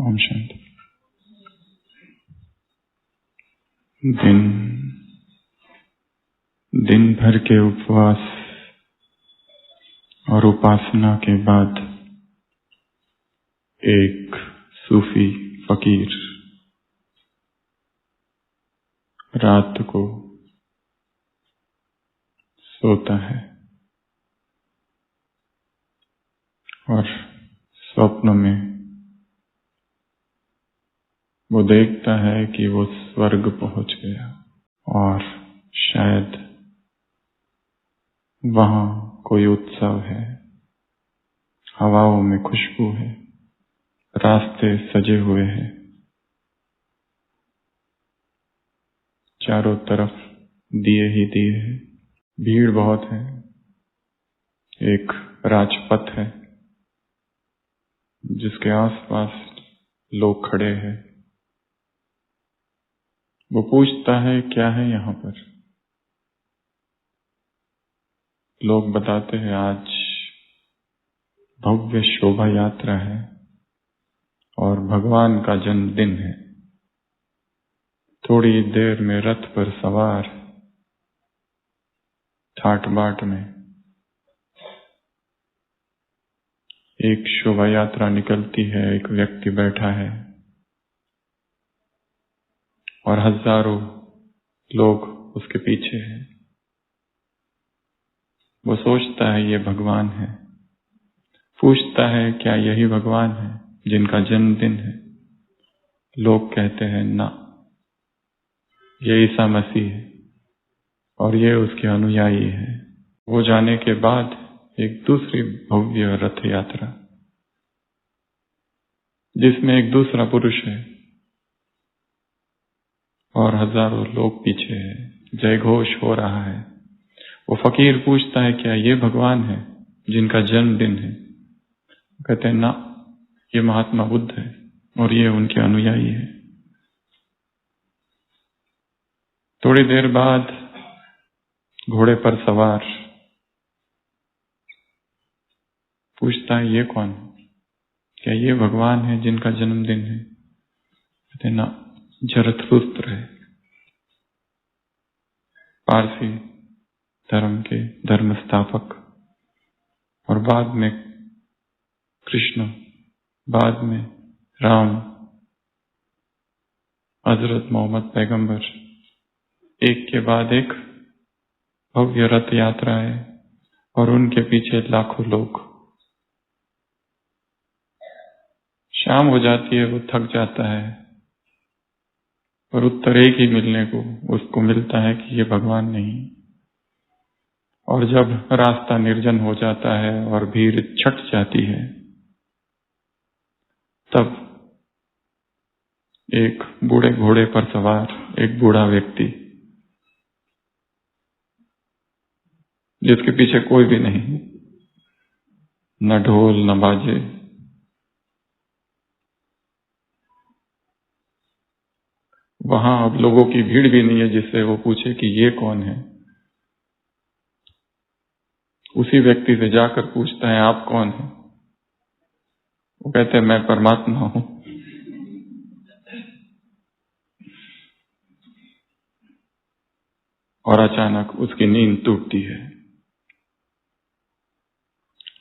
ओम शांति। दिन भर के उपवास और उपासना के बाद एक सूफी फकीर रात को सोता है और स्वप्न में वो देखता है कि वो स्वर्ग पहुंच गया और शायद वहां कोई उत्सव है, हवाओं में खुशबू है, रास्ते सजे हुए हैं, चारों तरफ दिए ही दिए हैं, भीड़ बहुत है, एक राजपथ है जिसके आसपास लोग खड़े हैं। वो पूछता है क्या है यहाँ पर? लोग बताते हैं आज भव्य शोभा यात्रा है और भगवान का जन्मदिन है। थोड़ी देर में रथ पर सवार ठाट बाट में एक शोभा यात्रा निकलती है, एक व्यक्ति बैठा है और हजारों लोग उसके पीछे हैं। वो सोचता है ये भगवान है, पूछता है क्या यही भगवान है जिनका जन्मदिन है? लोग कहते हैं ना, ये ईसा मसीह है और ये उसके अनुयायी है। वो जाने के बाद एक दूसरी भव्य रथ यात्रा जिसमें एक दूसरा पुरुष है और हजारों लोग पीछे हैं, जय घोष हो रहा है। वो फकीर पूछता है क्या ये भगवान है जिनका जन्मदिन है? कहते हैं ना, ये महात्मा बुद्ध है और ये उनके अनुयायी है। थोड़ी देर बाद घोड़े पर सवार पूछता है ये कौन? क्या ये भगवान है जिनका जन्मदिन है? कहते ना, जरथुस्त्र है, पारसी धर्म के धर्म स्थापक और बाद में कृष्ण, बाद में राम, हजरत मोहम्मद पैगंबर, एक के बाद एक भव्य रथ यात्रा है और उनके पीछे लाखों लोग। शाम हो जाती है, वो थक जाता है और उत्तर एक ही मिलने को उसको मिलता है कि ये भगवान नहीं। और जब रास्ता निर्जन हो जाता है और भीड़ छट जाती है, तब एक बूढ़े घोड़े पर सवार एक बूढ़ा व्यक्ति जिसके पीछे कोई भी नहीं, न ढोल न बाजे, वहां अब लोगों की भीड़ भी नहीं है जिससे वो पूछे कि ये कौन है। उसी व्यक्ति से जाकर पूछता है आप कौन है? वो कहते हैं मैं परमात्मा हूं। और अचानक उसकी नींद टूटती है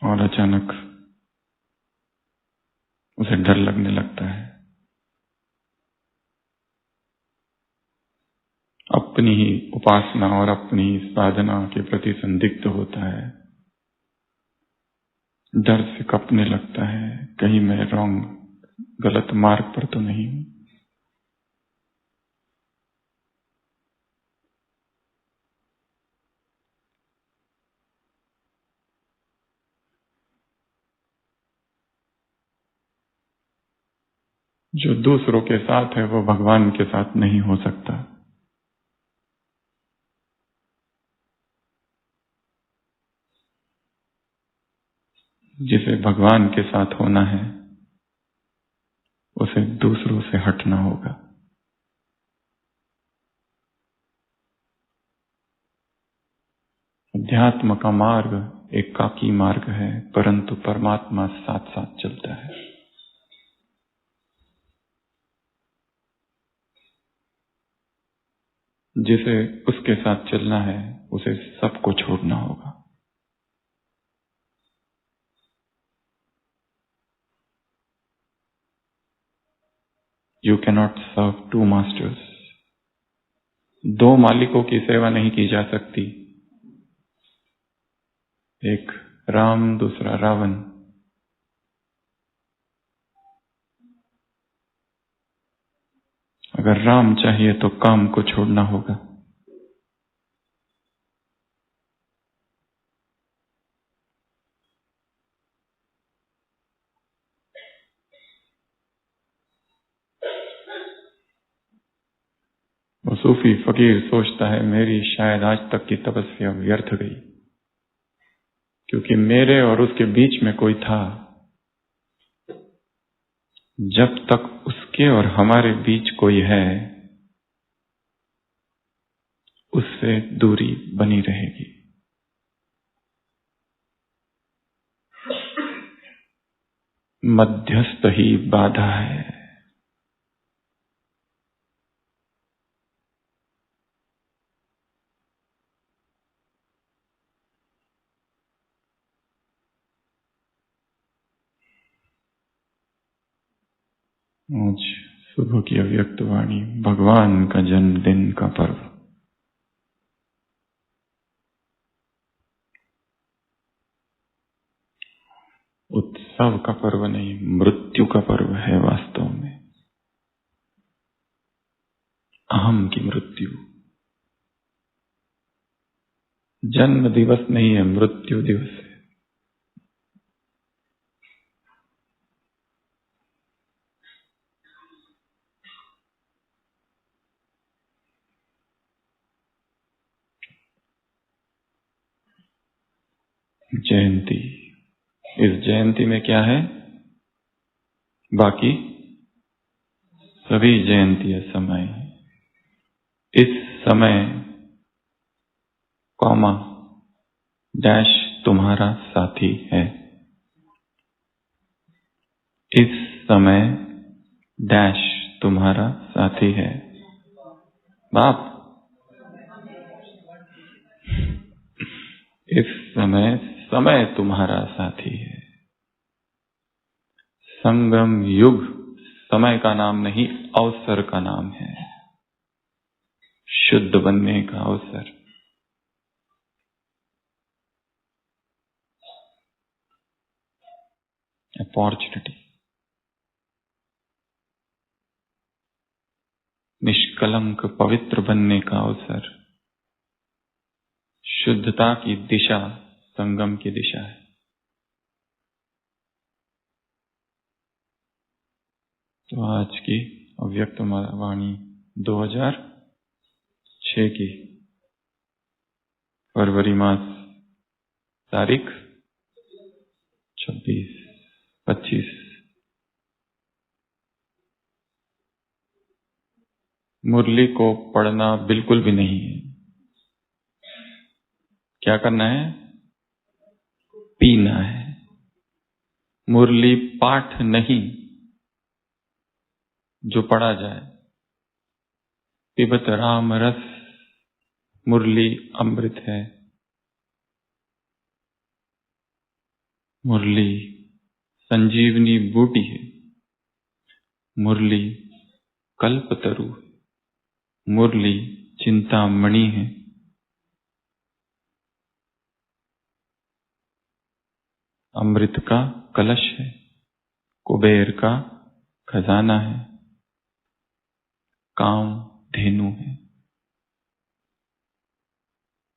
और अचानक उसे डर लगने लगता है। अपनी ही उपासना और अपनी ही साधना के प्रति संदिग्ध होता है, डर से कंपने लगता है, कहीं मैं गलत मार्ग पर तो नहीं हूं। जो दूसरों के साथ है वो भगवान के साथ नहीं हो सकता। जिसे भगवान के साथ होना है उसे दूसरों से हटना होगा। अध्यात्म का मार्ग एकाकी मार्ग है, परंतु परमात्मा साथ साथ चलता है। जिसे उसके साथ चलना है उसे सबको छोड़ना होगा। You cannot serve two masters. दो मालिकों की सेवा नहीं की जा सकती, एक राम दूसरा रावण। अगर राम चाहिए तो काम को छोड़ना होगा। वो सूफी फकीर सोचता है मेरी शायद आज तक की तपस्या व्यर्थ गई, क्योंकि मेरे और उसके बीच में कोई था। जब तक उसके और हमारे बीच कोई है, उससे दूरी बनी रहेगी। मध्यस्थ ही बाधा है। आज सुबह की अव्यक्त वाणी, भगवान का जन्मदिन का पर्व। उत्सव का पर्व नहीं, मृत्यु का पर्व है वास्तव में। अहम की मृत्यु। जन्म दिवस नहीं है, मृत्यु दिवस है। जयंती। इस जयंती में क्या है? बाकी सभी जयंती समय है। इस समय कॉमा डैश तुम्हारा साथी है। इस समय डैश तुम्हारा साथी है। बाप, इस समय समय तुम्हारा साथी है। संगम युग समय का नाम नहीं, अवसर का नाम है। शुद्ध बनने का अवसर। अपॉर्चुनिटी। निष्कलंक पवित्र बनने का अवसर। शुद्धता की दिशा संगम की दिशा है। तो आज की अव्यक्त वाणी 2006 की फरवरी मास, तारीख 26-25। मुरली को पढ़ना बिल्कुल भी नहीं है। क्या करना है? पीना है। मुरली पाठ नहीं जो पढ़ा जाए। पिबत राम रस, मुरली अमृत है। मुरली संजीवनी बूटी है। मुरली कल्पतरु है। मुरली चिंतामणि है। अमृत का कलश है। कुबेर का खजाना है। काम धेनु है।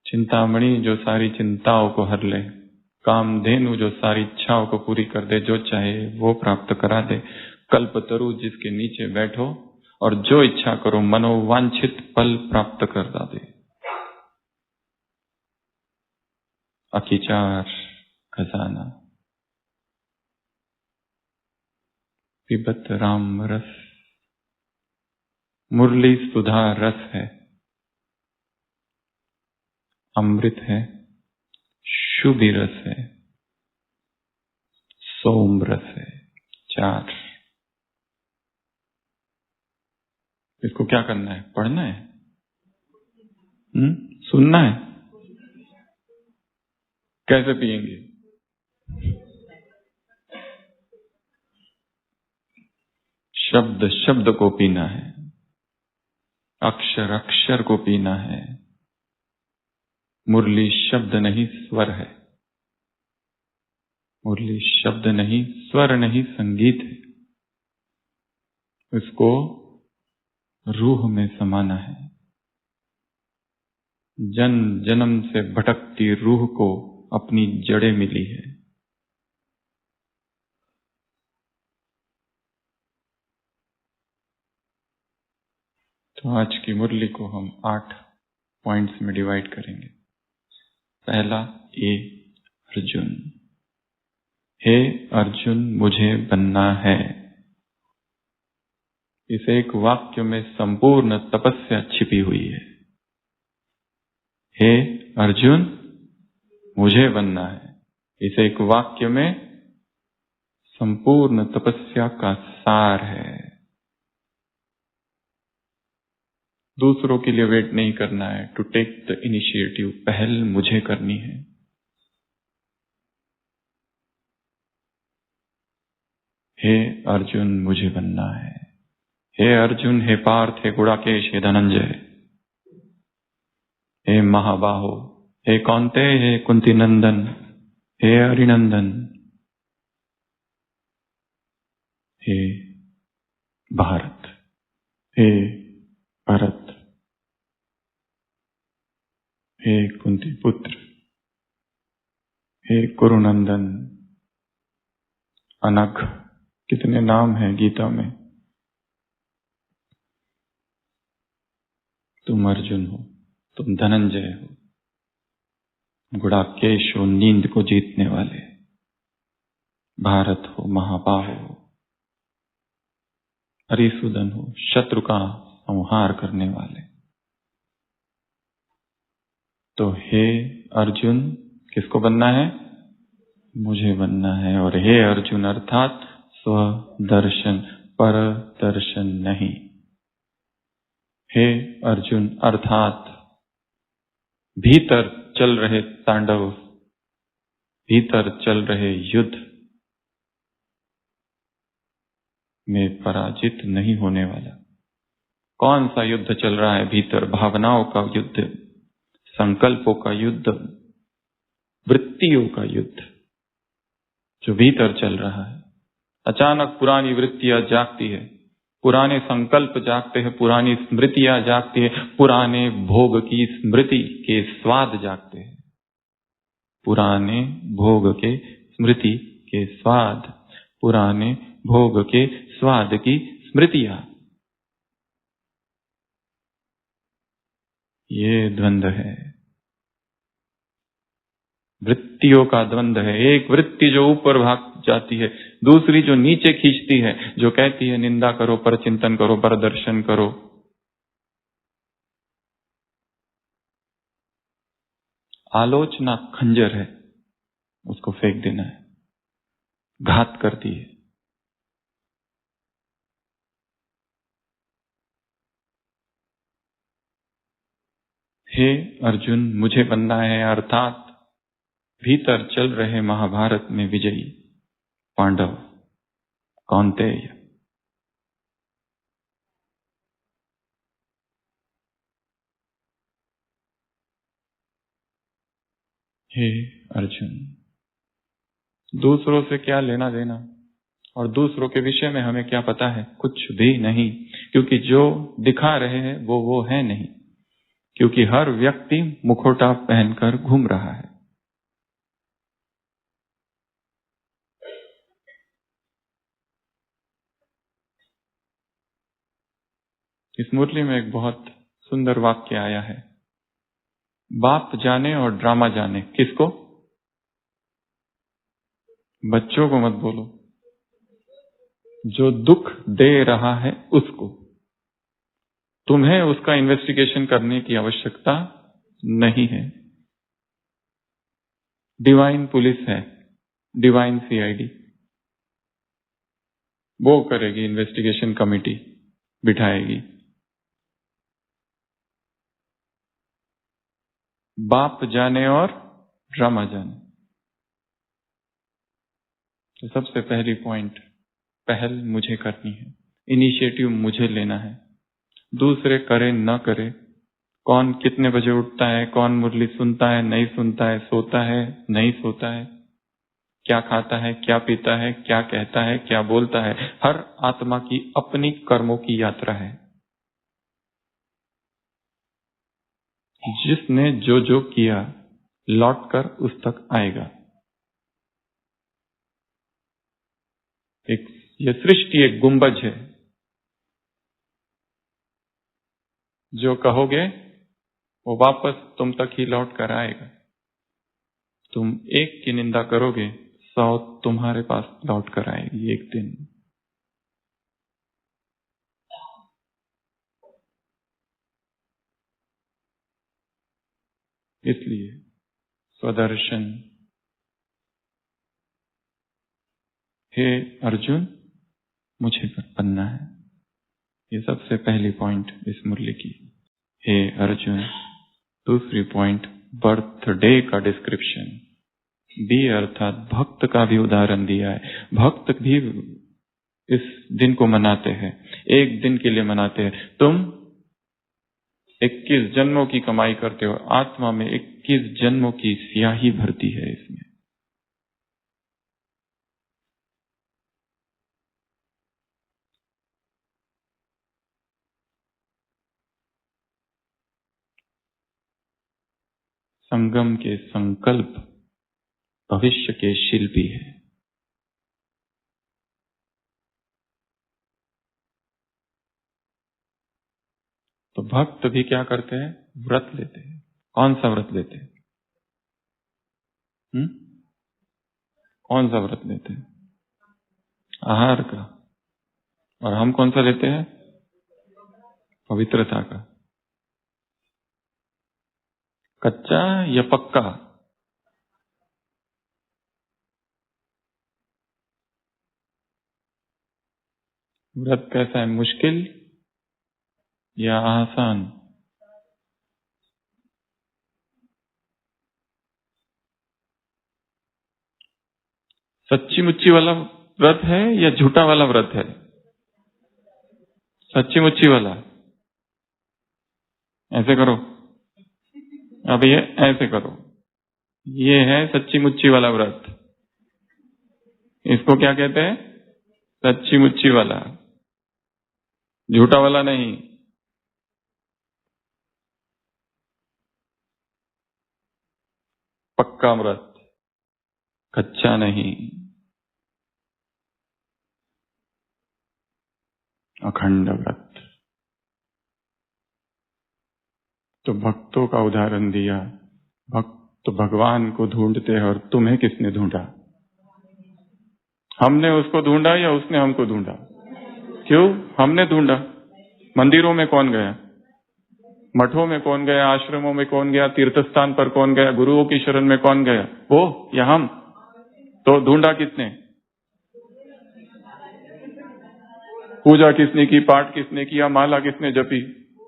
चिंतामणि जो सारी चिंताओं को हर ले। कामधेनु जो सारी इच्छाओं को पूरी कर दे, जो चाहे वो प्राप्त करा दे। कल्पतरु जिसके नीचे बैठो और जो इच्छा करो मनोवांछित फल प्राप्त कर दे। अखिचार खजाना। पिबत राम रस। मुरली सुधा रस है। अमृत है। शुभ रस है। सोम रस है। 4। इसको क्या करना है? पढ़ना है। सुनना है? कैसे पिएंगे? शब्द शब्द को पीना है, अक्षर अक्षर को पीना है। मुरली शब्द नहीं स्वर है, मुरली शब्द नहीं स्वर नहीं संगीत है। इसको रूह में समाना है। जन्म जन्म से भटकती रूह को अपनी जड़ें मिली है। तो आज की मुरली को हम 8 पॉइंट्स में डिवाइड करेंगे। पहला, ए अर्जुन। हे अर्जुन, मुझे बनना है। इस एक वाक्य में संपूर्ण तपस्या छिपी हुई है। हे अर्जुन, मुझे बनना है। इस एक वाक्य में संपूर्ण तपस्या का सार है। दूसरों के लिए वेट नहीं करना है। टू टेक द इनिशिएटिव, पहल मुझे करनी है। हे अर्जुन, मुझे बनना है। हे अर्जुन, हे पार्थ, हे गुड़ाकेश, हे धनंजय, हे महाबाहो, हे कौन्तेय, हे कुंती नंदन, हे हरिनंदन, हे भारत, हे भरत, हे कुंती पुत्र, हे कुरुनंदन, अनघ, कितने नाम हैं गीता में। तुम अर्जुन हो, तुम धनंजय हो, गुड़ाकेश हो, नींद को जीतने वाले, भारत हो, महाबाहो, हरिसूदन हो, शत्रु का संहार करने वाले। तो हे अर्जुन, किसको बनना है? मुझे बनना है। और हे अर्जुन अर्थात स्वदर्शन, पर दर्शन नहीं। हे अर्जुन अर्थात भीतर चल रहे तांडव, भीतर चल रहे युद्ध में पराजित नहीं होने वाला। कौन सा युद्ध चल रहा है भीतर? भावनाओं का युद्ध, संकल्पों का युद्ध, वृत्तियों का युद्ध जो भीतर चल रहा है। अचानक पुरानी वृत्तियां जागती है, पुराने संकल्प जागते हैं, पुरानी स्मृतियां जागती है, पुराने भोग की स्मृति के स्वाद जागते हैं, पुराने भोग के स्मृति के स्वाद, पुराने भोग के स्वाद की स्मृतियां। ये द्वंद्व है, वृत्तियों का द्वंद्व है। एक वृत्ति जो ऊपर भाग जाती है, दूसरी जो नीचे खींचती है, जो कहती है निंदा करो, पर चिंतन करो, पर दर्शन करो। आलोचना खंजर है, उसको फेंक देना है, घात करती है। हे अर्जुन, मुझे बनना है अर्थात भीतर चल रहे महाभारत में विजयी पांडव कौन्तेय। हे अर्जुन, दूसरों से क्या लेना देना और दूसरों के विषय में हमें क्या पता है? कुछ भी नहीं, क्योंकि जो दिखा रहे हैं वो है नहीं, क्योंकि हर व्यक्ति मुखौटा पहनकर घूम रहा है। इस मुरली में एक बहुत सुंदर वाक्य आया है, बाप जाने और ड्रामा जाने। किसको? बच्चों को मत बोलो, जो दुख दे रहा है उसको। तुम्हें उसका इन्वेस्टिगेशन करने की आवश्यकता नहीं है। डिवाइन पुलिस है, डिवाइन सीआईडी, वो करेगी, इन्वेस्टिगेशन कमेटी बिठाएगी। बाप जाने और ड्रामा जाने। तो सबसे पहली पॉइंट, पहल मुझे करनी है, इनिशिएटिव मुझे लेना है। दूसरे करे न करे, कौन कितने बजे उठता है, कौन मुरली सुनता है नहीं सुनता है, सोता है नहीं सोता है, क्या खाता है क्या पीता है, क्या कहता है क्या बोलता है, हर आत्मा की अपनी कर्मों की यात्रा है। जिसने जो जो किया लौटकर उस तक आएगा। ये सृष्टि एक गुंबज है, जो कहोगे वो वापस तुम तक ही लौट कर आएगा। तुम एक की निंदा करोगे 100 तुम्हारे पास लौट कर आएगी एक दिन। इसलिए स्वदर्शन, हे अर्जुन मुझे बनना है। ये सबसे पहली पॉइंट इस मुरली की। हे अर्जुन, दूसरी पॉइंट बर्थडे का डिस्क्रिप्शन, बी अर्थात भक्त का भी उदाहरण दिया है। भक्त भी इस दिन को मनाते हैं, एक दिन के लिए मनाते हैं। तुम 21 जन्मों की कमाई करते हो, आत्मा में 21 जन्मों की स्याही भरती है इसमें। संगम के संकल्प भविष्य के शिल्पी है। तो भक्त भी क्या करते हैं, व्रत लेते हैं। कौन सा व्रत लेते हैं? कौन सा व्रत लेते हैं? आहार का। और हम कौन सा लेते हैं? पवित्रता का। कच्चा या पक्का? व्रत कैसा है, मुश्किल या आसान? सच्ची मुच्ची वाला व्रत है या झूठा वाला व्रत है? सच्ची मुच्ची वाला। ऐसे करो, अब ये ऐसे करो, ये है सच्ची मुच्ची वाला व्रत। इसको क्या कहते हैं? सच्ची मुच्ची वाला, झूठा वाला नहीं। पक्का व्रत, कच्चा नहीं। अखंड व्रत। तो भक्तों का उदाहरण दिया। भक्त तो भगवान को ढूंढते हैं, और तुम्हें किसने ढूंढा? हमने उसको ढूंढा या उसने हमको ढूंढा? क्यों हमने ढूंढा? मंदिरों में कौन गया, मठों में कौन गया, आश्रमों में कौन गया, तीर्थ स्थान पर कौन गया, गुरुओं की शरण में कौन गया? वो या हम? तो ढूंढा किसने? पूजा किसने की, पाठ किसने किया, माला किसने जपी,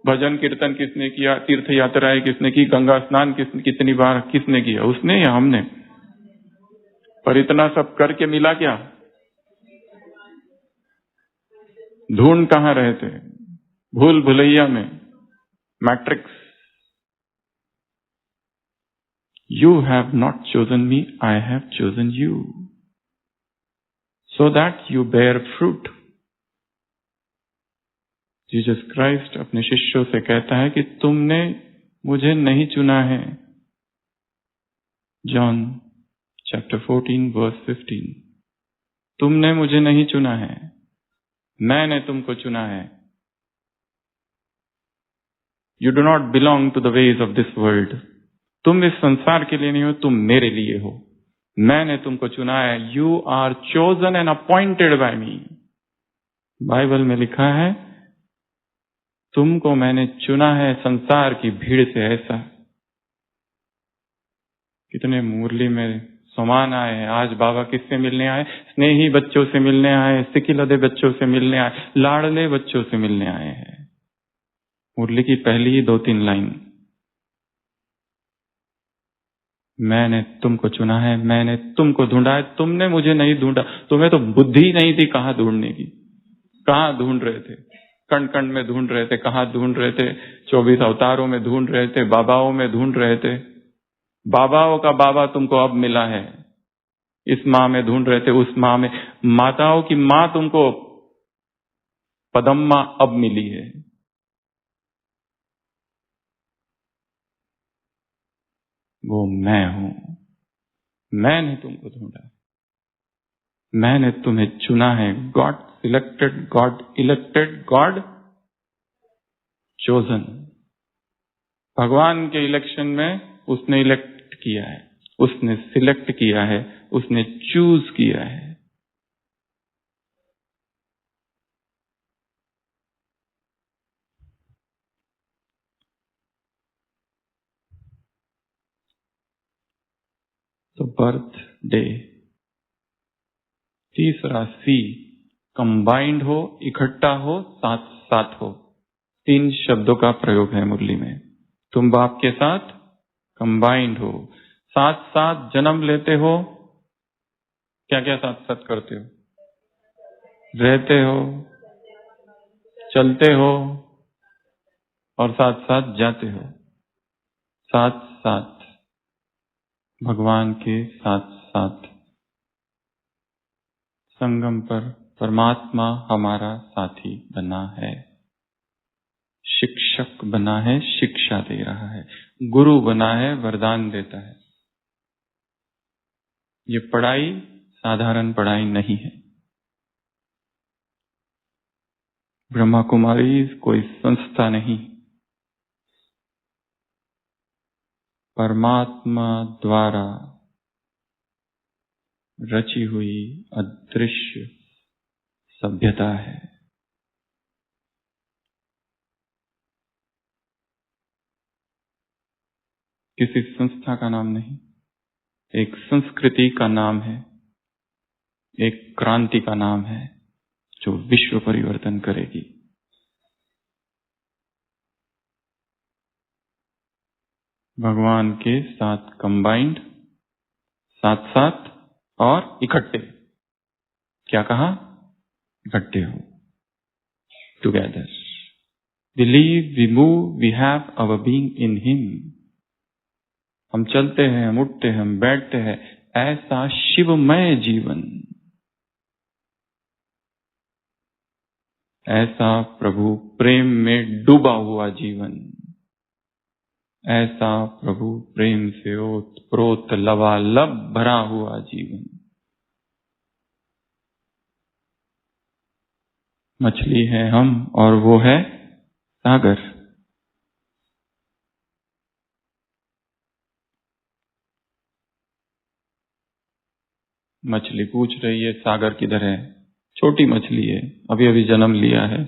भजन कीर्तन किसने किया, तीर्थ यात्राएं किसने की, गंगा स्नान कितनी बार किसने किया? उसने या हमने? पर इतना सब करके मिला क्या? ढूंढ कहां रहे थे? भूल भुलैया में, matrix. You have not chosen me, I have chosen you, so that you bear fruit. Jesus Christ अपने शिष्यों से कहता है कि तुमने मुझे नहीं चुना है। जॉन चैप्टर 14 वर्स 15, तुमने मुझे नहीं चुना है, मैंने तुमको चुना है। You do not belong to the ways of this world. तुम इस संसार के लिए नहीं हो, तुम मेरे लिए हो। मैंने तुमको चुना है। You are chosen and appointed by me. Bible में लिखा है, तुमको मैंने चुना है संसार की भीड़ से। ऐसा कितने मुरली में समान आए हैं। आज बाबा किससे मिलने आए? स्नेही बच्चों से मिलने आए, सिकिलदे बच्चों से मिलने आए, लाडले बच्चों से मिलने आए हैं। मुरली की पहली ही 2-3 लाइन, मैंने तुमको चुना है, मैंने तुमको ढूंढा है, तुमने मुझे नहीं ढूंढा। तुम्हें तो बुद्धि नहीं थी कहाँ ढूंढने की। कहाँ ढूंढ रहे थे? कण कण में ढूंढ रहे थे। कहाँ ढूंढ रहे थे? 24 अवतारों में ढूंढ रहे थे, बाबाओं में ढूंढ रहे थे। बाबाओं का बाबा तुमको अब मिला है। इस माँ में ढूंढ रहे थे, उस माँ में। माताओं की माँ तुमको पदम्मा अब मिली है। वो मैं हूं। मैंने तुमको ढूंढा, मैंने तुम्हें चुना है। God selected, God elected, God chosen. भगवान के इलेक्शन में उसने इलेक्ट किया है, उसने सिलेक्ट किया है, उसने चूज किया है। तो बर्थ डे। तीसरा सी, कंबाइंड हो, इकट्ठा हो, साथ साथ हो। 3 शब्दों का प्रयोग है मुरली में। तुम बाप के साथ कंबाइंड हो, साथ साथ जन्म लेते हो। क्या क्या साथ साथ करते हो? रहते हो, चलते हो और साथ साथ जाते हो। साथ साथ भगवान के साथ साथ संगम पर परमात्मा हमारा साथी बना है, शिक्षक बना है, शिक्षा दे रहा है, गुरु बना है, वरदान देता है। ये पढ़ाई साधारण पढ़ाई नहीं है। ब्रह्मा कुमारी कोई संस्था नहीं, परमात्मा द्वारा रची हुई अदृश्य सभ्यता है। किसी संस्था का नाम नहीं, एक संस्कृति का नाम है, एक क्रांति का नाम है जो विश्व परिवर्तन करेगी। भगवान के साथ कंबाइंड, साथ साथ और इकट्ठे। क्या कहा? इकट्ठे हो, together. We live, we move, we have our being in Him. हम चलते हैं, हम उठते हैं, हम बैठते हैं, ऐसा शिवमय जीवन, ऐसा प्रभु प्रेम में डूबा हुआ जीवन, ऐसा प्रभु प्रेम से ओतप्रोत लबालब भरा हुआ जीवन। मछली है हम और वो है सागर। मछली पूछ रही है सागर किधर है? छोटी मछली है, अभी अभी जन्म लिया है।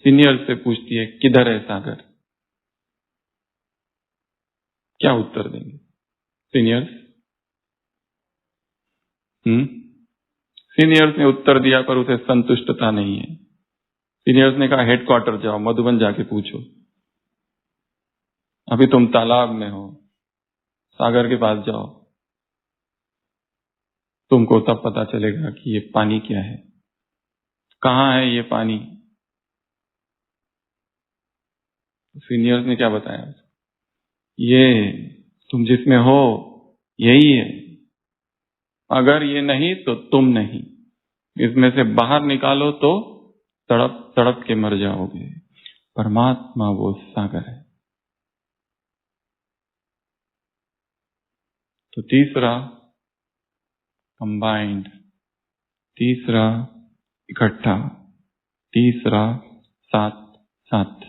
सीनियर से पूछती है किधर है सागर? क्या उत्तर देंगे सीनियर्स? सीनियर्स ने उत्तर दिया पर उसे संतुष्टता नहीं है। सीनियर्स ने कहा हेडक्वार्टर जाओ, मधुबन जाके पूछो। अभी तुम तालाब में हो, सागर के पास जाओ, तुमको तब पता चलेगा कि ये पानी क्या है, कहाँ है ये पानी। सीनियर्स ने क्या बताया? ये तुम जिसमें हो यही है, अगर ये नहीं तो तुम नहीं, इसमें से बाहर निकालो तो तड़प तड़प के मर जाओगे। परमात्मा वो सागर है। तो तीसरा कंबाइंड, तीसरा इकट्ठा, तीसरा साथ साथ।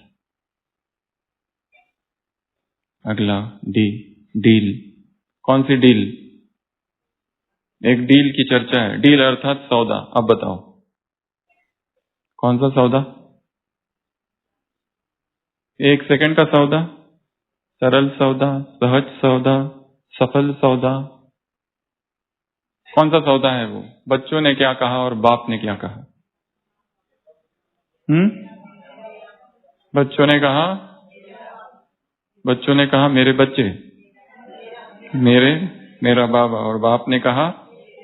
अगला डी, डील। कौन सी डील? एक डील की चर्चा है। डील अर्थात सौदा। अब बताओ कौन सा सौदा? 1 सेकंड का सौदा, सरल सौदा, सहज सौदा, सफल सौदा। कौन सा सौदा है वो? बच्चों ने क्या कहा और बाप ने क्या कहा? बच्चों ने कहा मेरे बच्चे, मेरा बाबा, और बाप ने कहा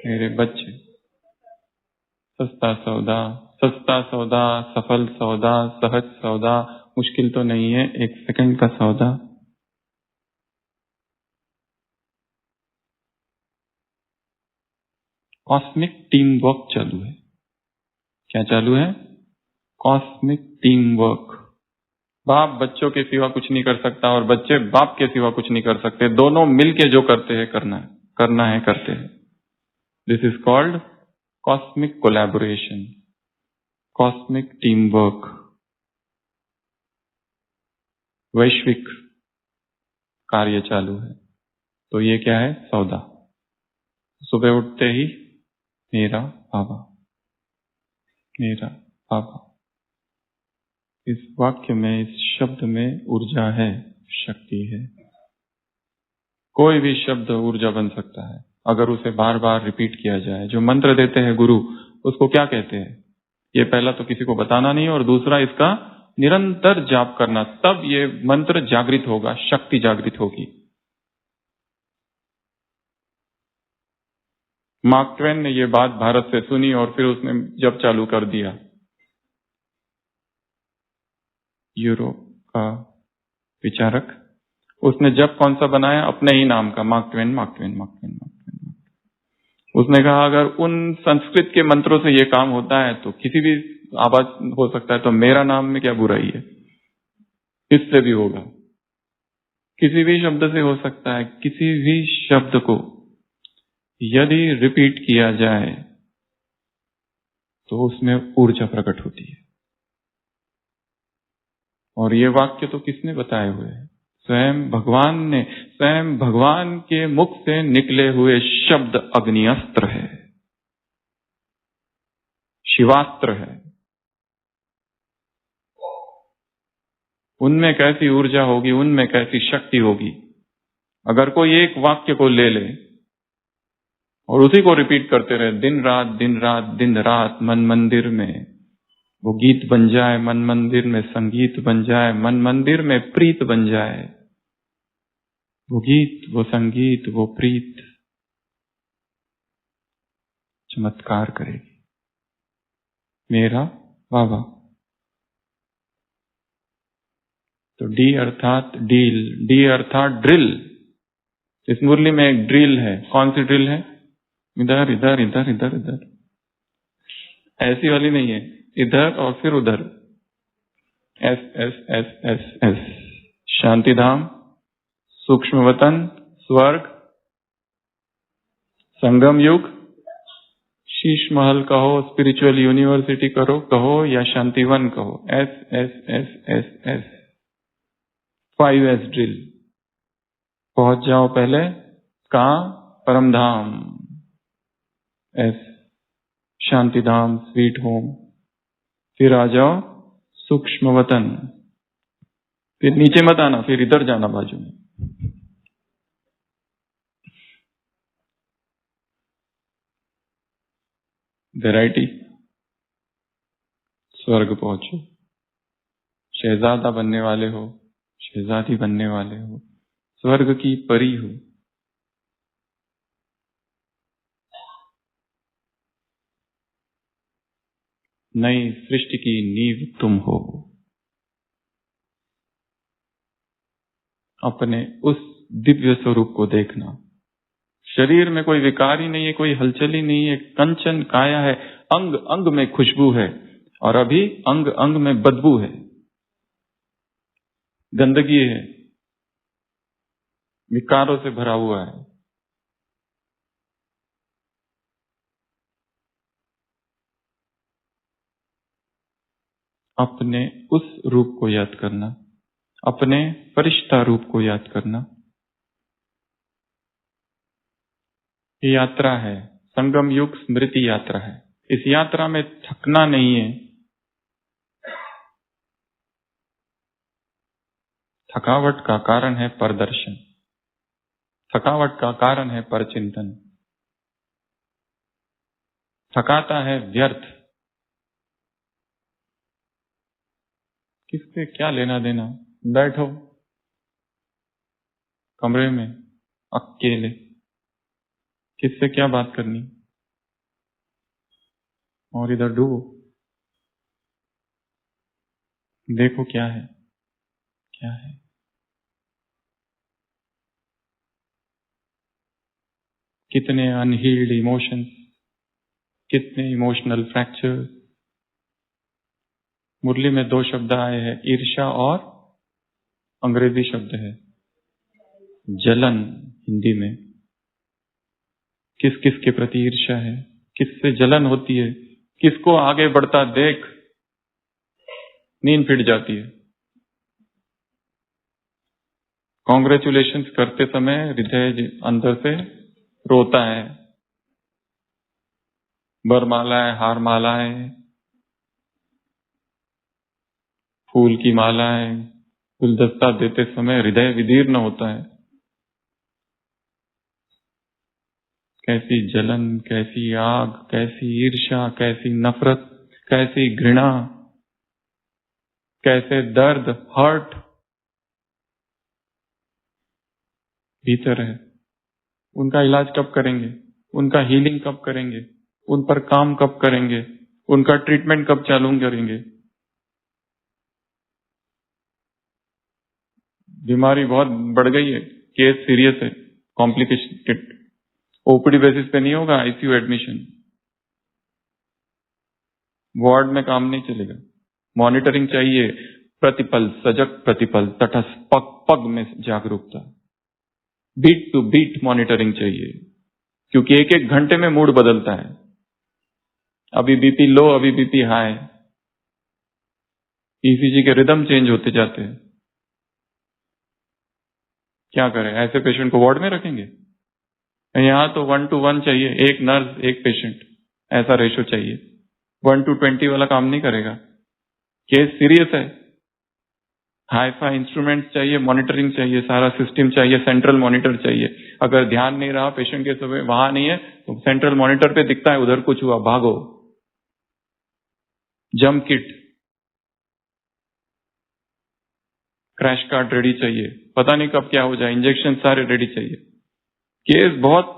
मेरे बच्चे। सस्ता सौदा, सस्ता सौदा, सफल सौदा, सहज सौदा, मुश्किल तो नहीं है, 1 सेकंड का सौदा। कॉस्मिक टीम वर्क चालू है। क्या चालू है? Cosmic team work. बाप बच्चों के सिवा कुछ नहीं कर सकता और बच्चे बाप के सिवा कुछ नहीं कर सकते। दोनों मिलके जो करते हैं करना है करते हैं। This is called cosmic collaboration, cosmic team work, वैश्विक कार्य चालू है। तो ये क्या है? सौदा। सुबह उठते ही मेरा बाबा, मेरा बाबा। इस वाक्य में, इस शब्द में ऊर्जा है, शक्ति है। कोई भी शब्द ऊर्जा बन सकता है अगर उसे बार बार रिपीट किया जाए। जो मंत्र देते हैं गुरु, उसको क्या कहते हैं? ये पहला तो किसी को बताना नहीं, और दूसरा इसका निरंतर जाप करना, तब ये मंत्र जागृत होगा, शक्ति जागृत होगी। मार्क ट्वेन ने ये बात भारत से सुनी और फिर उसने जब चालू कर दिया। यूरोप का विचारक, उसने जब कौन सा बनाया? अपने ही नाम का, mark Twain, mark Twain, mark Twain, mark Twain. उसने कहा अगर उन संस्कृत के मंत्रों से ये काम होता है तो किसी भी आवाज हो सकता है, तो मेरा नाम में क्या बुराई है? इससे भी होगा, किसी भी शब्द से हो सकता है। किसी भी शब्द को यदि रिपीट किया जाए तो उसमें ऊर्जा प्रकट होती है। और ये वाक्य तो किसने बताए हुए हैं? स्वयं भगवान ने। स्वयं भगवान के मुख से निकले हुए शब्द अग्निअस्त्र है, शिवास्त्र है। उनमें कैसी ऊर्जा होगी, उनमें कैसी शक्ति होगी। अगर कोई एक वाक्य को ले ले और उसी को रिपीट करते रहे दिन रात, दिन रात, दिन रात, मन मंदिर में वो गीत बन जाए, मन मंदिर में संगीत बन जाए, मन मंदिर में प्रीत बन जाए। वो गीत, वो संगीत, वो प्रीत चमत्कार करेगी। मेरा बाबा। तो डी अर्थात डील, डी अर्थात ड्रिल। इस मुरली में एक ड्रिल है। कौन सी ड्रिल है? इधर इधर इधर इधर इधर, ऐसी वाली नहीं है, इधर और फिर उधर। S S S S S, Shantidham, सूक्ष्म वतन, स्वर्ग, संगम युग, शीश महल कहो, स्पिरिचुअल यूनिवर्सिटी कहो या शांतिवन कहो। S S S S S, 5S drill. पहुंच जाओ पहले कहां? परमधाम, एस शांतिधाम, स्वीट होम। फिर आ जाओ सूक्ष्म वतन, फिर नीचे मत आना, फिर इधर जाना बाजू में। वैरायटी। स्वर्ग पहुंचो, शहजादा बनने वाले हो, शहजादी बनने वाले हो, स्वर्ग की परी हो। नई सृष्टि की नींव तुम हो। अपने उस दिव्य स्वरूप को देखना। शरीर में कोई विकार ही नहीं है, कोई हलचल ही नहीं है, कंचन काया है। अंग अंग में खुशबू है और अभी अंग अंग में बदबू है, गंदगी है, विकारों से भरा हुआ है। अपने उस रूप को याद करना, अपने फरिश्ता रूप को याद करना। ये यात्रा है, संगम युग स्मृति यात्रा है। इस यात्रा में थकना नहीं है। थकावट का कारण है परदर्शन, थकावट का कारण है परचिंतन। थकाता है व्यर्थ। किससे क्या लेना देना? बैठो कमरे में, अकेले, किससे क्या बात करनी, और इधर डूबो, देखो क्या है, क्या है। कितने अनहील्ड इमोशंस, कितने इमोशनल फ्रैक्चर। मुरली में 2 शब्द आए हैं, ईर्ष्या और अंग्रेजी शब्द है जलन हिंदी में। किस किस के प्रति ईर्ष्या है, किससे जलन होती है, किसको आगे बढ़ता देख नींद फिट जाती है। कॉन्ग्रेचुलेशंस करते समय हृदय अंदर से रोता है। बरमालाएं, हार मालाएं, फूल की मालाएं, गुलदस्ता देते समय हृदय विदीर्ण होता है। कैसी जलन, कैसी आग, कैसी ईर्ष्या, कैसी नफरत, कैसी घृणा, कैसे दर्द, हर्ट भीतर है। उनका इलाज कब करेंगे, उनका हीलिंग कब करेंगे, उन पर काम कब करेंगे, उनका ट्रीटमेंट कब चालू करेंगे। बीमारी बहुत बढ़ गई है, केस सीरियस है, कॉम्प्लिकेटेड, ओपीडी बेसिस पे नहीं होगा आईसीयू एडमिशन, वार्ड में काम नहीं चलेगा। मॉनिटरिंग चाहिए, प्रतिपल सजग, प्रतिपल तटस्थ, पग पग में जागरूकता, बीट टू बीट मॉनिटरिंग चाहिए, क्योंकि एक एक घंटे में मूड बदलता है। अभी बीपी लो, अभी बीपी हाई, ईसीजी के रिदम चेंज होते जाते हैं। क्या करें, ऐसे पेशेंट को वार्ड में रखेंगे? यहां तो 1 to 1 चाहिए, एक नर्स एक पेशेंट, ऐसा रेशो चाहिए। 1 to 20 वाला काम नहीं करेगा, केस सीरियस है। हाई-फाई इंस्ट्रूमेंट्स चाहिए, मॉनिटरिंग चाहिए, सारा सिस्टम चाहिए, सेंट्रल मॉनिटर चाहिए। अगर ध्यान नहीं रहा पेशेंट के समय, वहां नहीं है तो सेंट्रल मॉनिटर पे दिखता है उधर कुछ हुआ, भागो। Jump kit, crash card ready चाहिए, पता नहीं कब क्या हो जाए, इंजेक्शन सारे रेडी चाहिए। केस बहुत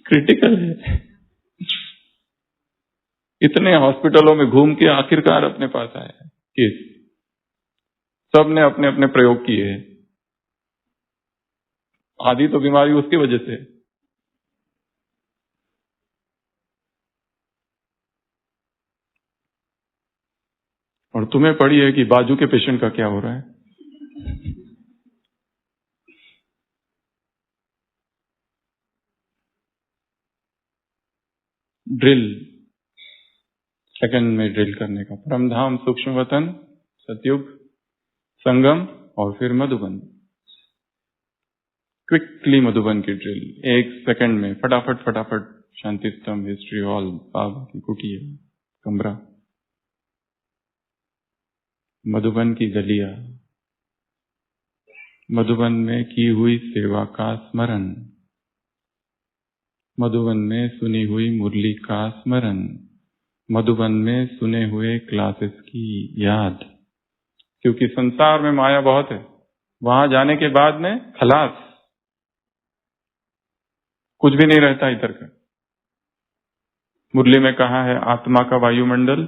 क्रिटिकल है। इतने हॉस्पिटलों में घूम के आखिरकार अपने पास आया है केस। सबने अपने अपने प्रयोग किए हैं। आधी तो बीमारी उसकी वजह से। और तुम्हें पड़ी है कि बाजू के पेशेंट का क्या हो रहा है। ड्रिल, सेकंड में ड्रिल करने का, परमधाम, सूक्ष्म वतन, सतयुग, संगम और फिर मधुबन। क्विकली मधुबन की ड्रिल, 1 सेकंड में फटाफट फटाफट। शांति स्तंभ, हिस्ट्री हॉल, बाबा की कुटिया, कमरा, मधुबन की गलियां, मधुबन में की हुई सेवा का स्मरण, मधुबन में सुनी हुई मुरली का स्मरण, मधुबन में सुने हुए क्लासेस की याद। क्योंकि संसार में माया बहुत है, वहां जाने के बाद में खलास, कुछ भी नहीं रहता इधर का। मुरली में कहा है आत्मा का वायुमंडल,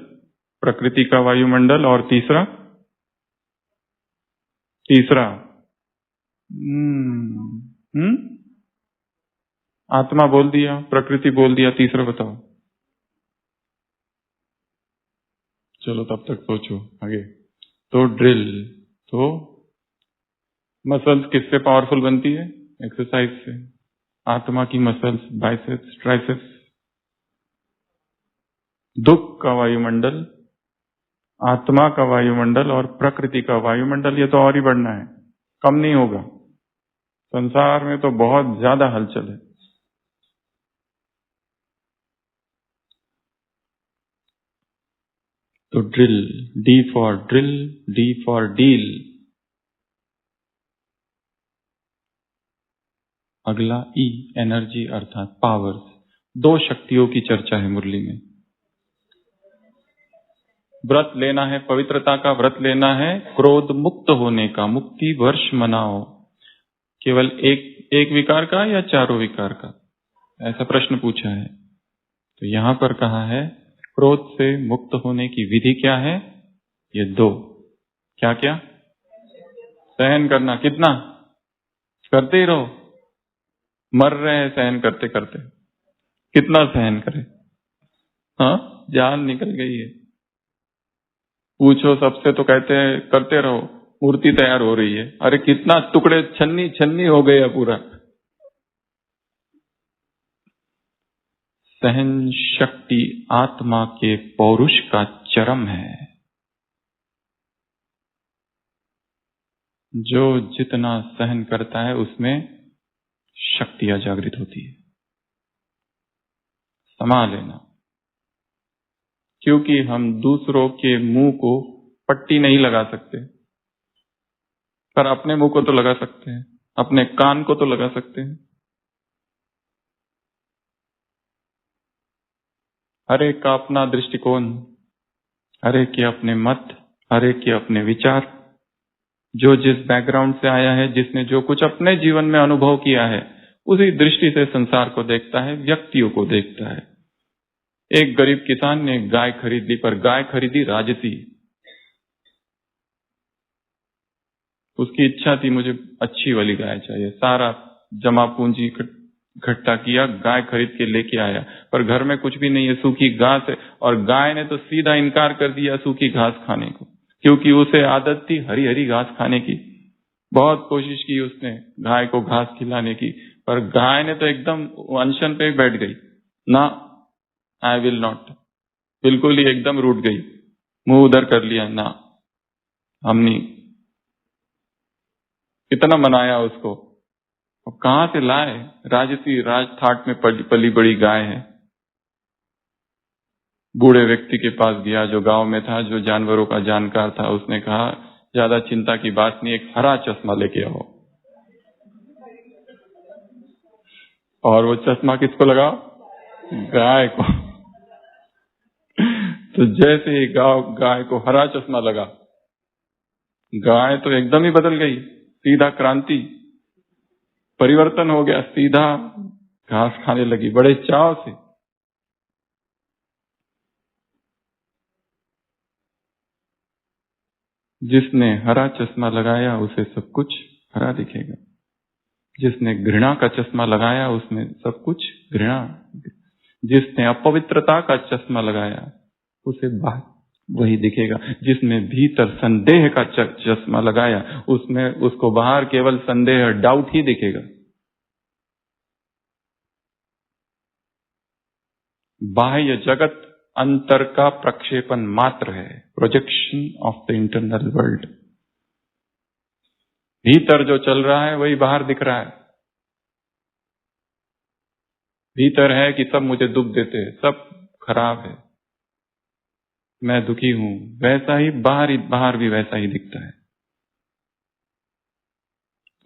प्रकृति का वायुमंडल और तीसरा आत्मा बोल दिया, प्रकृति बोल दिया, तीसरा बताओ। चलो तब तक सोचो आगे। तो ड्रिल, तो मसल्स किससे पावरफुल बनती है? एक्सरसाइज से। आत्मा की मसल्स, बाइसेप्स, ट्राइसेप्स। दुख का वायुमंडल, आत्मा का वायुमंडल और प्रकृति का वायुमंडल, ये तो और ही बढ़ना है, कम नहीं होगा। संसार में तो बहुत ज्यादा हलचल है। तो drill, D for drill, D for deal. अगला ई, एनर्जी अर्थात पावर्स। 2 शक्तियों की चर्चा है मुरली में। व्रत लेना है, पवित्रता का व्रत लेना है, क्रोध मुक्त होने का, मुक्ति वर्ष मनाओ। केवल एक विकार का या चारों विकार का, ऐसा प्रश्न पूछा है। तो यहां पर कहा है क्रोध से मुक्त होने की विधि क्या है? ये दो। क्या क्या? सहन करना। कितना? करते ही रहो। मर रहे हैं सहन करते करते, कितना सहन करें? हाँ, जान निकल गई है। पूछो सबसे तो कहते हैं करते रहो, मूर्ति तैयार हो रही है। अरे कितना टुकड़े छन्नी छन्नी हो गया पूरा। सहन शक्ति आत्मा के पौरुष का चरम है। जो जितना सहन करता है उसमें शक्तियां जागृत होती है। समा लेना, क्योंकि हम दूसरों के मुंह को पट्टी नहीं लगा सकते, पर अपने मुंह को तो लगा सकते हैं, अपने कान को तो लगा सकते हैं। हर एक का अपना दृष्टिकोण, हर एक के अपने मत, हर एक के अपने विचार। जो जिस बैकग्राउंड से आया है, जिसने जो कुछ अपने जीवन में अनुभव किया है, उसी दृष्टि से संसार को देखता है, व्यक्तियों को देखता है। एक गरीब किसान ने गाय खरीद ली, पर गाय खरीदी राजसी। उसकी इच्छा थी मुझे अच्छी वाली गाय चाहिए, सारा जमा पूंजी इकट्ठा किया, गाय खरीद के लेके आया, पर घर में कुछ भी नहीं है, सूखी घास है। और गाय ने तो सीधा इनकार कर दिया सूखी घास खाने को, क्योंकि उसे आदत थी हरी हरी घास खाने की। बहुत कोशिश की उसने गाय को घास खिलाने की, पर गाय ने तो एकदम अनशन पे बैठ गई। ना, आई विल नॉट, बिल्कुल ही एकदम रूठ गई, मुंह उधर कर लिया। ना, हम नहीं। कितना मनाया उसको, और कहां से लाए? राजसी राजथाट में पली बड़ी गाय है। बूढ़े व्यक्ति के पास गया जो गांव में था, जो जानवरों का जानकार था। उसने कहा ज्यादा चिंता की बात नहीं, एक हरा चश्मा लेके आओ। और वो चश्मा किसको लगाओ? गाय को। तो जैसे ही गाय को हरा चश्मा लगा, गाय तो एकदम ही बदल गई, सीधा क्रांति, परिवर्तन हो गया, सीधा घास खाने लगी बड़े चाव से। जिसने हरा चश्मा लगाया उसे सब कुछ हरा दिखेगा, जिसने घृणा का चश्मा लगाया उसमें सब कुछ घृणा, जिसने अपवित्रता का चश्मा लगाया उसे बाहर वही दिखेगा, जिसने भीतर संदेह का चश्मा लगाया उसमें उसको बाहर केवल संदेह, डाउट ही दिखेगा। बाह्य जगत अंतर का प्रक्षेपण मात्र है, projection of the internal world. भीतर जो चल रहा है वही बाहर दिख रहा है। भीतर है कि सब मुझे दुख देते हैं, सब खराब है, मैं दुखी हूं, वैसा ही बाहर भी वैसा ही दिखता है।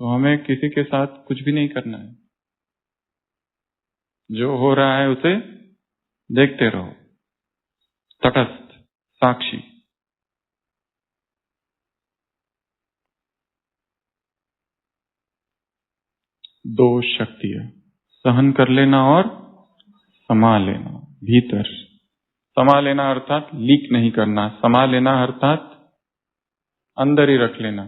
तो हमें किसी के साथ कुछ भी नहीं करना है, जो हो रहा है उसे देखते रहो, तटस्थ साक्षी। दो शक्तियां, सहन कर लेना और समा लेना। भीतर समा लेना अर्थात लीक नहीं करना, समा लेना अर्थात अंदर ही रख लेना।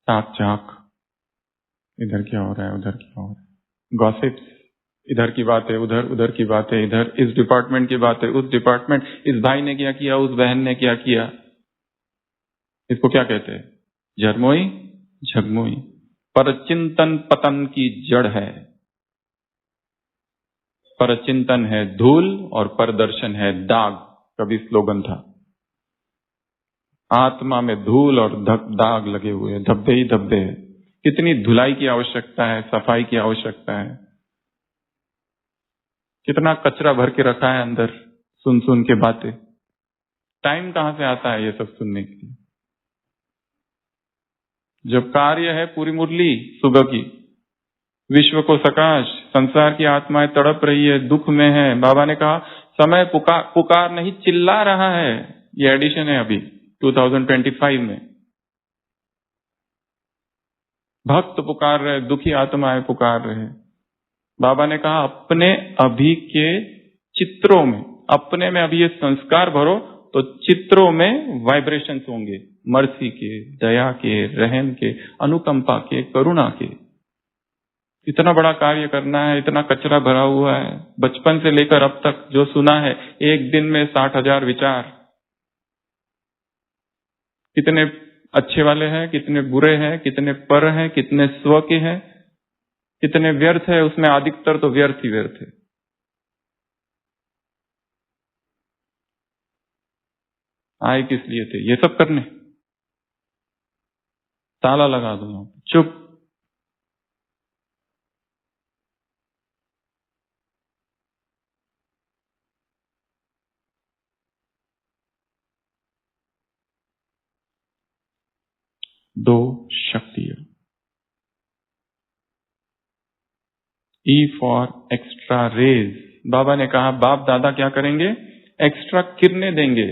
ताक झाक, इधर क्या हो रहा है, उधर क्या हो रहा है, गॉसिप्स, इधर की बात है उधर, उधर की बात है इधर, इस डिपार्टमेंट की बात है उस डिपार्टमेंट, इस भाई ने क्या किया, उस बहन ने क्या किया। इसको क्या कहते हैं? झरमोई झगमोई। परचिंतन पतन की जड़ है। परचिंतन है धूल और परदर्शन है दाग, कभी स्लोगन था। आत्मा में धूल और दाग लगे हुए हैं, धब्बे ही धब्बे हैं। कितनी धुलाई की आवश्यकता है, सफाई की आवश्यकता है। कितना कचरा भर के रखा है अंदर, सुन सुन के बातें। टाइम कहां से आता है ये सब सुनने के लिए? जब कार्य है पूरी मुरली सुबह की, विश्व को सकाश, संसार की आत्माएं तड़प रही है, दुख में है। बाबा ने कहा समय पुकार नहीं, चिल्ला रहा है। ये एडिशन है अभी 2025 में। भक्त पुकार रहे, दुखी आत्माएं पुकार रहे। बाबा ने कहा अपने अभी के चित्रों में, अपने में अभी ये संस्कार भरो तो चित्रों में वाइब्रेशंस होंगे, मर्सी के, दया के, रहम के, अनुकंपा के, करुणा के। इतना बड़ा कार्य करना है, इतना कचरा भरा हुआ है। बचपन से लेकर अब तक जो सुना है, एक दिन में 60,000 विचार। कितने अच्छे वाले हैं, कितने बुरे हैं, कितने पर हैं, कितने स्व के हैं, कितने व्यर्थ है। उसमें अधिकतर तो व्यर्थ ही व्यर्थ है। आए किस लिए थे? ये सब करने। ताला लगा दो यहाँ पे, चुप। दो शक्तियां। E for extra rays. बाबा ने कहा बाप दादा क्या करेंगे? एक्स्ट्रा किरणें देंगे।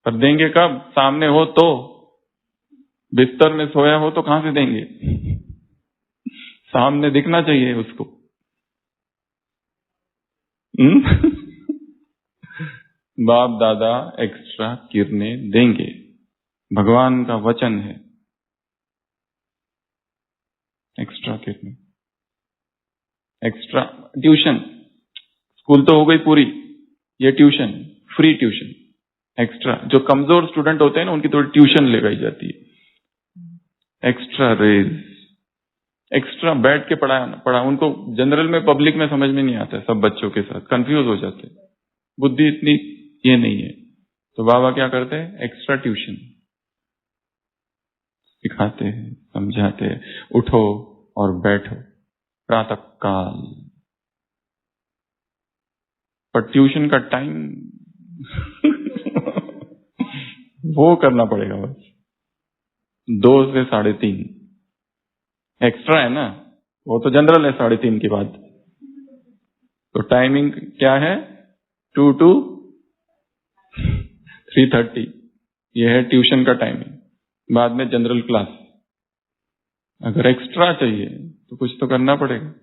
पर देंगे कब? सामने हो तो। बिस्तर में सोया हो तो कहां से देंगे? सामने दिखना चाहिए उसको। बाप दादा एक्स्ट्रा किरणें देंगे। भगवान का वचन है। एक्स्ट्रा किरणें, एक्स्ट्रा ट्यूशन। स्कूल तो हो गई पूरी, ये ट्यूशन, फ्री ट्यूशन। एक्स्ट्रा जो कमजोर स्टूडेंट होते हैं ना, उनकी थोड़ी ट्यूशन लगाई जाती है। एक्स्ट्रा रेज, एक्स्ट्रा बैठ के पढ़ा। उनको जनरल में, पब्लिक में समझ में नहीं आता है। सब बच्चों के साथ कंफ्यूज हो जाते हैं, बुद्धि इतनी ये नहीं है। तो बाबा क्या करते हैं? एक्स्ट्रा ट्यूशन सिखाते हैं, समझाते हैं। उठो और बैठो प्रातः काल। पर ट्यूशन का टाइम वो करना पड़ेगा बस, 2 से 3:30। एक्स्ट्रा है ना, वो तो जनरल है 3:30 के बाद। तो टाइमिंग क्या है? 2 to 3:30। ये है ट्यूशन का टाइमिंग। बाद में जनरल क्लास। अगर एक्स्ट्रा चाहिए तो कुछ तो करना पड़ेगा।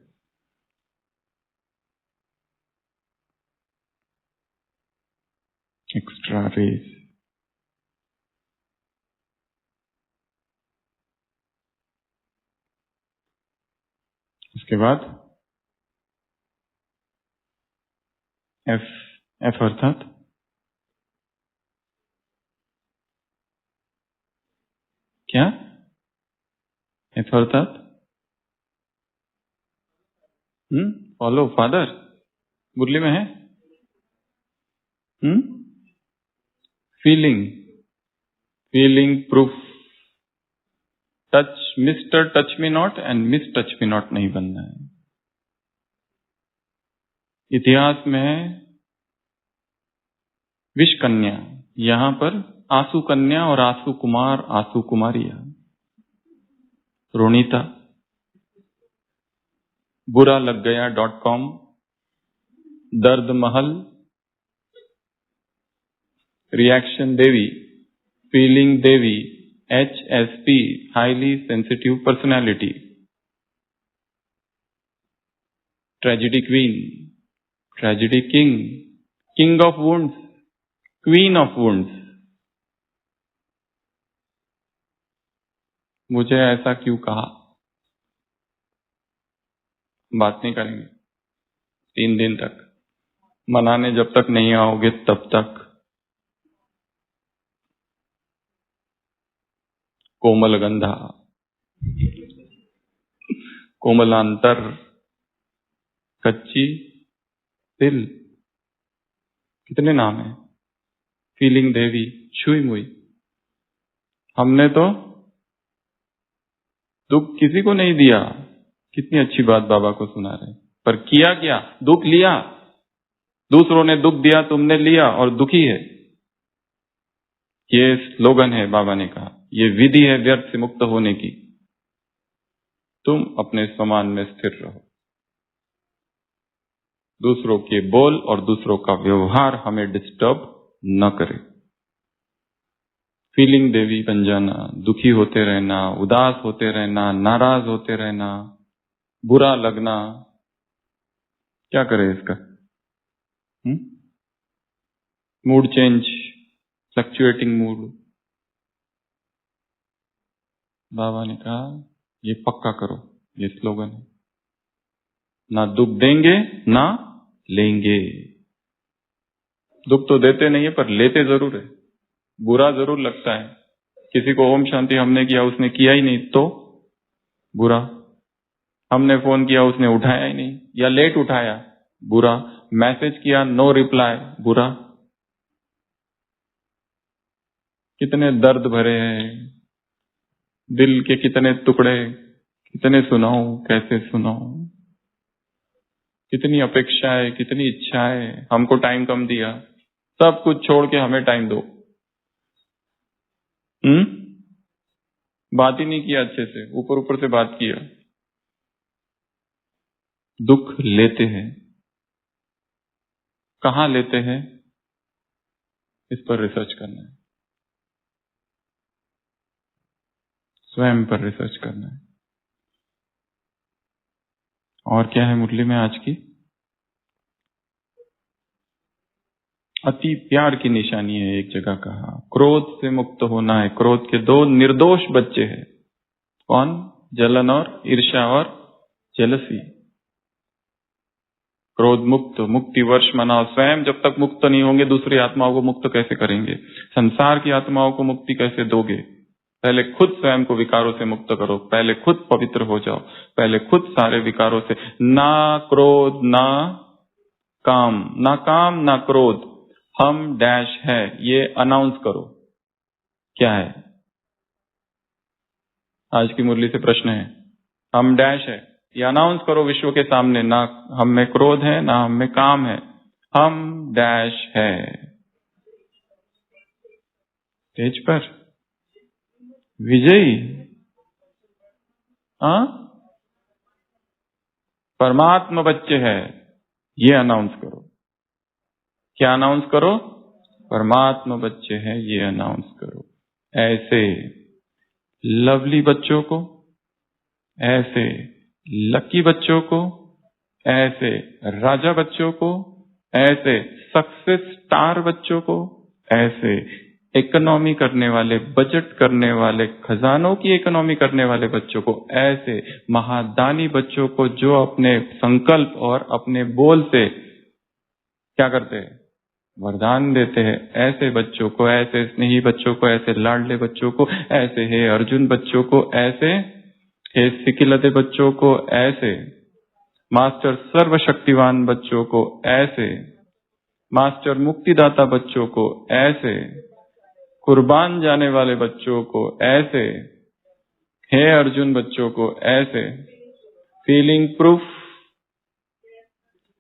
Extra race. उसके बाद एफ। एफ अर्थात क्या? एफ अर्थात फॉलो फादर। मुरली में है। Feeling, feeling proof. Touch, mister touch me not and miss touch me not नहीं बनना है। इतिहास में विष कन्या, यहां पर आंसू कन्या और आंसू कुमार, आंसू कुमारिया। रोनीता, बुरा लग गया .com, दर्द महल, reaction Devi, feeling Devi, HSP, highly sensitive personality, tragedy queen, tragedy king, king of wounds, queen of wounds. मुझे ऐसा क्यों कहा? बात नहीं करेंगे 3 दिन तक। मनाने जब तक नहीं आओगे तब तक। कोमल गंधा, कोमलांतर, कच्ची दिल, कितने नाम हैं। फीलिंग देवी, छुई मुई। हमने तो दुख किसी को नहीं दिया। कितनी अच्छी बात बाबा को सुना रहे। पर किया क्या? दुख लिया। दूसरों ने दुख दिया, तुमने लिया और दुखी है। ये स्लोगन है बाबा ने कहा। ये विधि है व्यर्थ से मुक्त होने की। तुम अपने समान में स्थिर रहो। दूसरों के बोल और दूसरों का व्यवहार हमें डिस्टर्ब न करे। फीलिंग देवी बन जाना, दुखी होते रहना, उदास होते रहना, नाराज होते रहना, बुरा लगना, क्या करे इसका? Mood change, fluctuating mood. बाबा ने कहा ये पक्का करो, ये स्लोगन है, ना दुख देंगे ना लेंगे। दुख तो देते नहीं है पर लेते जरूर है, बुरा जरूर लगता है। किसी को ओम शांति हमने किया, उसने किया ही नहीं तो बुरा। हमने फोन किया, उसने उठाया ही नहीं या लेट उठाया, बुरा। मैसेज किया, नो रिप्लाई, बुरा। कितने दर्द भरे हैं दिल के, कितने टुकड़े, कितने सुनाऊं, कैसे सुनाऊं। कितनी अपेक्षाएं, कितनी इच्छाएं, हमको टाइम कम दिया, सब कुछ छोड़ के हमें टाइम दो। बात ही नहीं किया अच्छे से, ऊपर ऊपर से बात किया। दुख लेते हैं, कहां लेते हैं, इस पर रिसर्च करना है, स्वयं पर रिसर्च करना है। और क्या है मुरली में आज की? अति प्यार की निशानी है, एक जगह कहा क्रोध से मुक्त होना है। क्रोध के दो निर्दोष बच्चे हैं, कौन? जलन और ईर्ष्या और जेलसी। क्रोध मुक्त, मुक्ति वर्ष मनाओ। स्वयं जब तक मुक्त नहीं होंगे, दूसरी आत्माओं को मुक्त कैसे करेंगे? संसार की आत्माओं को मुक्ति कैसे दोगे? पहले खुद स्वयं को विकारों से मुक्त करो, पहले खुद पवित्र हो जाओ, पहले खुद सारे विकारों से। ना क्रोध ना काम, ना काम ना क्रोध, हम डैश है, ये अनाउंस करो। क्या है? आज की मुरली से प्रश्न है, हम डैश है, ये अनाउंस करो विश्व के सामने। ना हम में क्रोध है, ना हम में काम है, हम डैश है। स्टेज पर विजयी, परमात्मा बच्चे हैं, ये अनाउंस करो। क्या अनाउंस करो? परमात्मा बच्चे हैं, ये अनाउंस करो। ऐसे लवली बच्चों को, ऐसे लकी बच्चों को, ऐसे राजा बच्चों को, ऐसे सक्सेस स्टार बच्चों को, ऐसे इकोनॉमी करने वाले, बजट करने वाले, खजानों की इकोनॉमी करने वाले बच्चों को, ऐसे महादानी बच्चों को जो अपने संकल्प और अपने बोल से क्या करते हैं? वरदान देते हैं। ऐसे बच्चों को, ऐसे स्नेही बच्चों को, ऐसे लाडले बच्चों को, ऐसे हे अर्जुन बच्चों को, ऐसे हे सिकिलते बच्चों को, ऐसे मास्टर सर्वशक्तिवान बच्चों को, ऐसे मास्टर मुक्तिदाता बच्चों को, ऐसे कुर्बान जाने वाले बच्चों को, ऐसे हे अर्जुन बच्चों को, ऐसे फीलिंग प्रूफ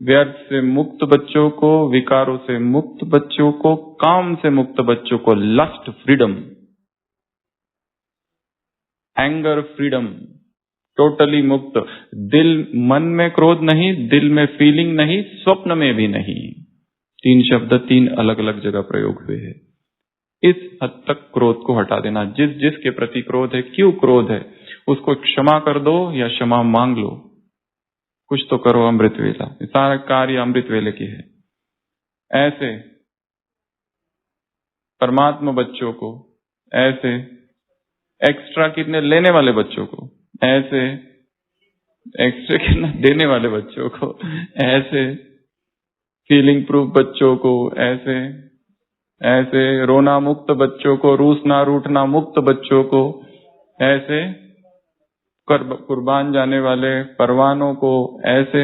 व्यर्थ से मुक्त बच्चों को, विकारों से मुक्त बच्चों को, काम से मुक्त बच्चों को, lust freedom, anger freedom, totally मुक्त। दिल मन में क्रोध नहीं, दिल में फीलिंग नहीं, स्वप्न में भी नहीं। 3 शब्द 3 अलग अलग जगह प्रयोग हुए हैं। इस हद तक क्रोध को हटा देना। जिसके प्रति क्रोध है, क्यों क्रोध है, उसको क्षमा कर दो या क्षमा मांग लो, कुछ तो करो। अमृत वेला, सारा कार्य अमृत वेले की है। ऐसे परमात्मा बच्चों को, ऐसे एक्स्ट्रा कितने लेने वाले बच्चों को, ऐसे एक्स्ट्रा कितना देने वाले बच्चों को, ऐसे फीलिंग प्रूफ बच्चों को, ऐसे रोना मुक्त बच्चों को, रूसना रूठना मुक्त बच्चों को, ऐसे कुर्बान जाने वाले परवानों को, ऐसे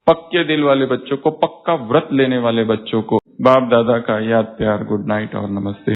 पक्के दिल वाले बच्चों को, पक्का व्रत लेने वाले बच्चों को। बाप दादा का याद प्यार, गुड नाइट और नमस्ते।